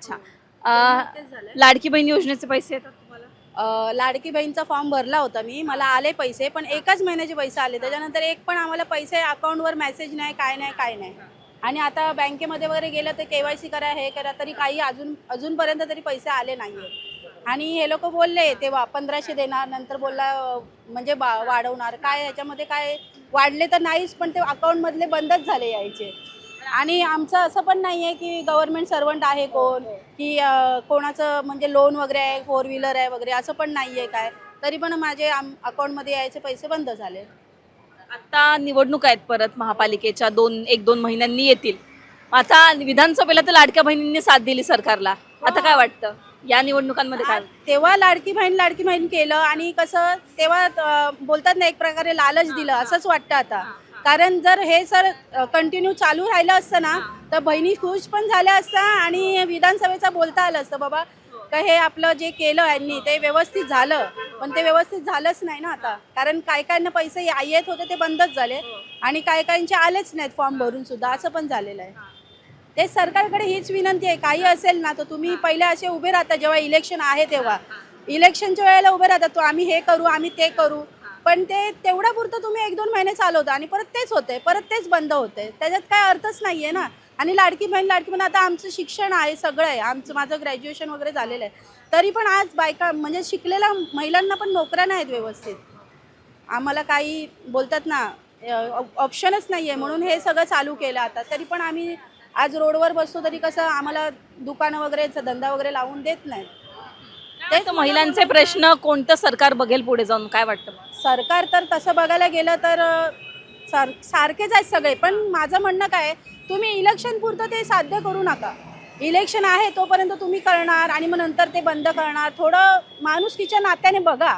अच्छा. लाडकी बहीण योजनेचे पैसे येतात तुम्हाला? लाडकी बहीणचा फॉर्म भरला होता मी, मला आले पैसे, पण एकाच महिन्याचे पैसे आले. त्याच्यानंतर एक पण आम्हाला पैसे अकाउंटवर मेसेज नाही, काय नाही, काय नाही. आणि आता बँकेमध्ये वगैरे गेलं तर KYC करा, हे करा, तरी काही अजूनपर्यंत तरी पैसे आले नाहीये. आणि हे लोक बोलले तेव्हा 1500 देणार, नंतर बोलला म्हणजे वाढवणार. काय याच्यामध्ये काय वाढले तर नाहीच, पण ते अकाउंटमधले बंदच झाले यायचे. आणि आमचं असं पण नाही आहे की गव्हर्नमेंट सर्वंट आहे कोण, की कोणाचं म्हणजे लोन वगैरे आहे, 4 व्हीलर आहे वगैरे, असं पण नाही आहे काय. तरी पण माझे अकाउंटमध्ये यायचे पैसे बंद झाले. आता निवडणूक आहेत परत महापालिकेच्या 1-2 महिन्यांनी येतील. आता विधानसभेला तर लाडक्या बहिणींनी साथ दिली सरकारला. आता काय वाटतं या निवडणुकांमध्ये काय? तेव्हा लाडकी बहीण केलं आणि कसं तेव्हा बोलतात ना, एक प्रकारे लालच दिलं असंच वाटतं आता. कारण जर हे सर कंटिन्यू चालू राहिलं असतं ना, तर बहिणी खुश पण झाल्या असत्या आणि विधानसभेचा बोलता आलं असतं बाबा का हे आपलं जे केलं यांनी ते व्यवस्थित झालं. पण ते व्यवस्थित झालंच नाही ना आता. कारण काय कायना पैसे येत होते ते बंदच झाले आणि काय काहींचे आलेच नाहीत फॉर्म भरून सुद्धा, असं पण झालेलं आहे. ते सरकारकडे हीच विनंती आहे, काही असेल ना तर तुम्ही पहिले असे उभे राहता जेव्हा इलेक्शन आहे तेव्हा. इलेक्शनच्या वेळेला उभे राहता, तो आम्ही हे करू, आम्ही ते करू. पण ते तेवढ्या पुरतं तुम्ही 1-2 महिने चालवता आणि परत तेच होते, परत तेच बंद होते. त्याच्यात काय अर्थच नाहीये ना. आणि लाडकी बहीण आता आमचं शिक्षण आहे, सगळं आहे. माझं ग्रॅज्युएशन वगैरे झालेलं आहे. तरी पण आज बायका म्हणजे शिकलेल्या महिलांना पण नोकऱ्या नाहीत व्यवस्थित. आम्हाला काही बोलतात ना ऑप्शनच नाहीये, म्हणून हे सगळं चालू केलं आता. तरी पण आम्ही आज रोडवर बसतो तरी कसं आम्हाला दुकानं वगैरे धंदा वगैरे लावून देत नाहीत. ते तर महिलांचे प्रश्न कोणतं सरकार बघेल पुढे जाऊन काय वाटतं? सरकार तर तसं बघायला गेलं तर सारखेच आहेत सगळे. पण माझं म्हणणं काय आहे, तुम्ही इलेक्शन पुरतं ते साध्य करू नका. इलेक्शन आहे तोपर्यंत तुम्ही करणार आणि मग नंतर ते बंद करणार. थोडं माणुसकीच्या नात्याने बघा.